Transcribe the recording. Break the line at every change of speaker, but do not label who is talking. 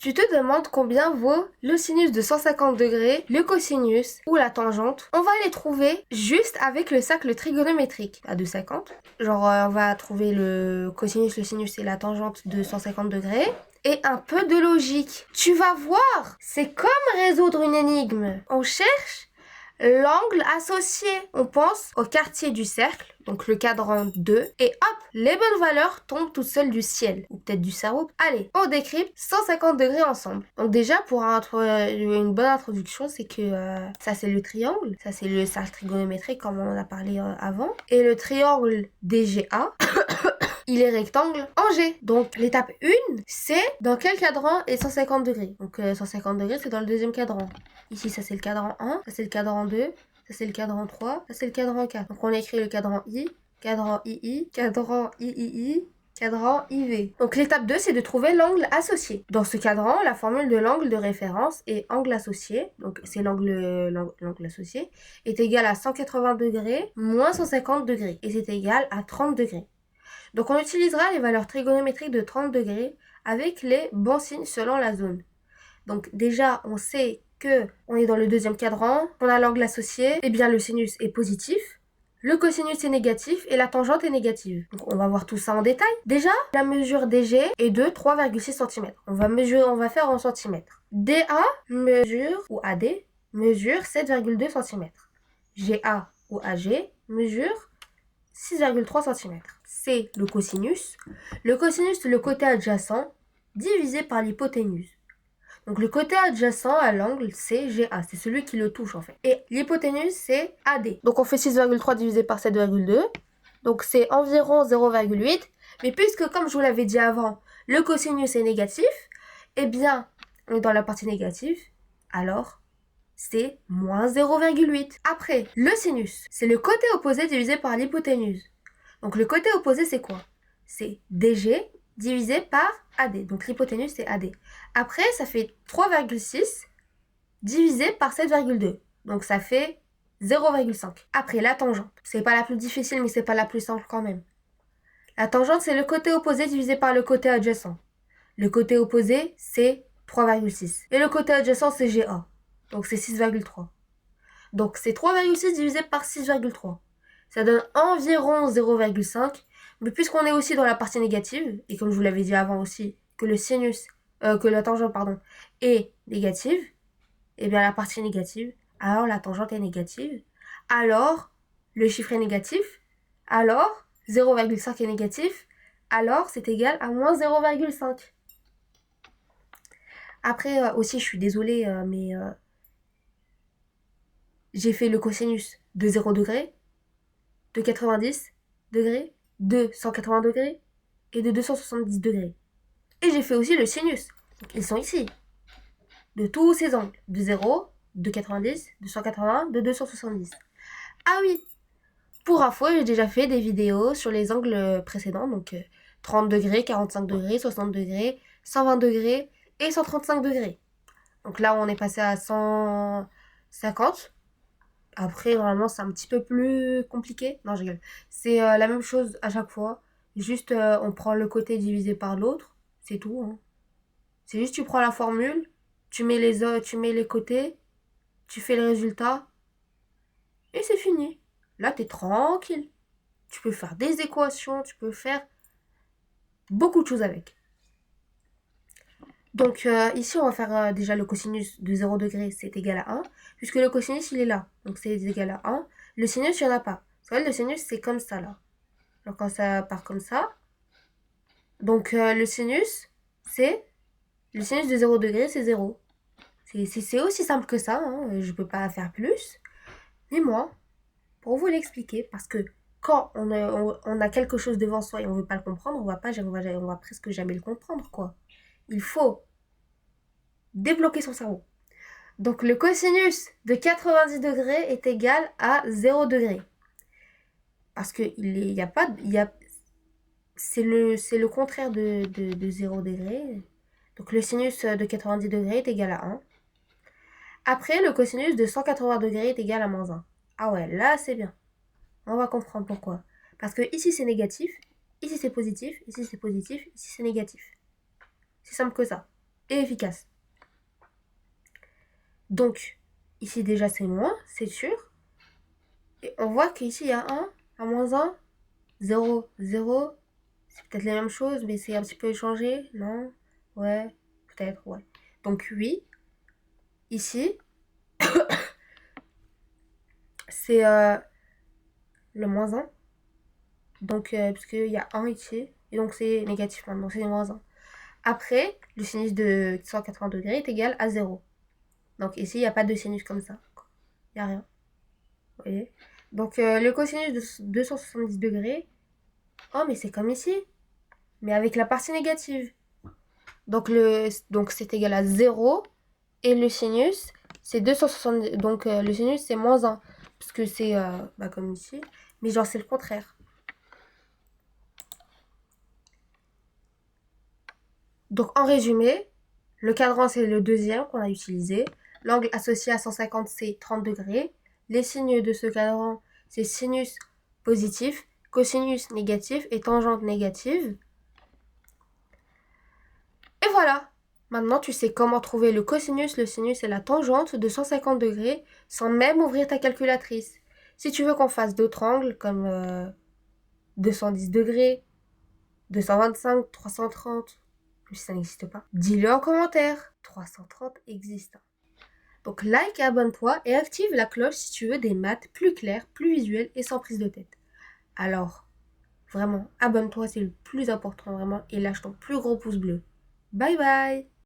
Tu te demandes combien vaut le sinus de 150 degrés, le cosinus ou la tangente. On va les trouver juste avec le cercle trigonométrique à 2,50. Genre on va trouver le cosinus, le sinus et la tangente de 150 degrés. Et un peu de logique. Tu vas voir, c'est comme résoudre une énigme. On cherche l'angle associé. On pense au quartier du cercle, donc le cadran 2, et hop, les bonnes valeurs tombent toutes seules du ciel, ou peut-être du cerveau. Allez, on décrypte 150 degrés ensemble. Donc déjà, pour une bonne introduction, c'est que ça c'est le triangle, ça c'est le cercle trigonométrique comme on en a parlé avant, et le triangle DGA, il est rectangle en G. Donc l'étape 1, c'est dans quel cadran est 150 degrés. Donc 150 degrés, c'est dans le deuxième cadran. Ici, ça c'est le cadran 1, ça c'est le cadran 2, ça c'est le cadran 3, ça c'est le cadran 4. Donc on écrit le cadran I, cadran II, cadran III, cadran IV. Donc l'étape 2, c'est de trouver l'angle associé. Dans ce cadran, la formule de l'angle de référence est angle associé, donc c'est l'angle associé, est égal à 180 degrés moins 150 degrés. Et c'est égal à 30 degrés. Donc on utilisera les valeurs trigonométriques de 30 degrés avec les bons signes selon la zone. Donc déjà, on sait que on est dans le deuxième cadran, on a l'angle associé, et bien le sinus est positif, le cosinus est négatif et la tangente est négative. Donc on va voir tout ça en détail. Déjà, la mesure DG est de 3,6 cm. On va faire en centimètres. DA mesure, ou AD, mesure 7,2 cm. GA ou AG mesure 6,3 cm. C'est le cosinus. Le cosinus, c'est le côté adjacent divisé par l'hypoténuse. Donc le côté adjacent à l'angle, c'est GA, c'est celui qui le touche en fait. Et l'hypoténuse, c'est AD. Donc on fait 6,3 divisé par 7,2. Donc c'est environ 0,8. Mais puisque, comme je vous l'avais dit avant, le cosinus est négatif, eh bien, on est dans la partie négative, alors c'est moins 0,8. Après, le sinus, c'est le côté opposé divisé par l'hypoténuse. Donc le côté opposé, c'est quoi? C'est DG divisé par AD. Donc l'hypoténuse, c'est AD. Après, ça fait 3,6 divisé par 7,2. Donc ça fait 0,5. Après, la tangente. C'est pas la plus difficile, mais c'est pas la plus simple quand même. La tangente, c'est le côté opposé divisé par le côté adjacent. Le côté opposé, c'est 3,6. Et le côté adjacent, c'est GA. Donc c'est 6,3. Donc c'est 3,6 divisé par 6,3. Ça donne environ 0,5. Mais puisqu'on est aussi dans la partie négative, et comme je vous l'avais dit avant aussi, que la tangente, est négative, et bien la partie est négative, alors la tangente est négative, alors le chiffre est négatif, alors 0,5 est négatif, alors c'est égal à moins 0,5. Après aussi, je suis désolée, mais j'ai fait le cosinus de 0 degré, de 90 degrés, de 180 degrés et de 270 degrés. Et j'ai fait aussi le sinus. Donc, ils sont ici. De tous ces angles. De 0, de 90, de 180, de 270. Ah oui, pour info, j'ai déjà fait des vidéos sur les angles précédents. Donc 30 degrés, 45 degrés, 60 degrés, 120 degrés et 135 degrés. Donc là, on est passé à 150. Après, normalement, c'est un petit peu plus compliqué. Non, je rigole. C'est la même chose à chaque fois. Juste, on prend le côté divisé par l'autre. C'est tout. Hein. C'est juste, tu prends la formule, tu mets les côtés, tu fais le résultat, et c'est fini. Là, t'es tranquille. Tu peux faire des équations, tu peux faire beaucoup de choses avec. Donc, ici, on va faire déjà le cosinus de 0 degré, c'est égal à 1, puisque le cosinus, il est là. Donc, c'est égal à 1. Le sinus, il n'y en a pas. Vous savez, le sinus, c'est comme ça, là. Alors, quand ça part comme ça, donc le sinus de 0 degré, c'est 0. C'est aussi simple que ça, hein. Je ne peux pas faire plus. Mais moi, pour vous l'expliquer, parce que quand on a quelque chose devant soi et on ne veut pas le comprendre, on va presque jamais le comprendre, quoi. Il faut débloquer son cerveau. Donc le cosinus de 90 degrés est égal à 0 degré. Parce que c'est le contraire de 0 degré. Donc le sinus de 90 degrés est égal à 1. Après, le cosinus de 180 degrés est égal à moins 1. Ah ouais, là c'est bien. On va comprendre pourquoi. Parce que ici c'est négatif, ici c'est positif, ici c'est positif, ici c'est négatif. C'est simple que ça. et efficace. Donc, ici déjà c'est moins, c'est sûr. Et on voit qu'ici il y a 1, un moins 1, 0, 0. C'est peut-être la même chose, mais c'est un petit peu échangé, non? Ouais, peut-être, ouais. Donc oui, ici, c'est le moins 1. Donc, parce qu'il y a 1 ici, et donc c'est négatif maintenant, donc c'est moins 1. Après, le sinus de 180 degrés est égal à 0. Donc ici, il n'y a pas de sinus comme ça. Il n'y a rien. Vous voyez? Donc le cosinus de 270 degrés, oh mais c'est comme ici, mais avec la partie négative. Donc c'est égal à 0 et le sinus c'est 270. Donc le sinus c'est moins 1 parce que c'est comme ici, mais genre c'est le contraire. Donc en résumé, le cadran c'est le deuxième qu'on a utilisé. L'angle associé à 150 c'est 30 degrés. Les signes de ce cadran c'est sinus positif, cosinus négatif et tangente négative. Et voilà. Maintenant, tu sais comment trouver le cosinus, le sinus et la tangente de 150 degrés sans même ouvrir ta calculatrice. Si tu veux qu'on fasse d'autres angles comme 210 degrés, 225, 330, même si ça n'existe pas, dis-le en commentaire. 330 existe. Donc like et abonne-toi et active la cloche si tu veux des maths plus claires, plus visuelles et sans prise de tête. Alors, vraiment, abonne-toi, c'est le plus important vraiment et lâche ton plus gros pouce bleu. Bye bye!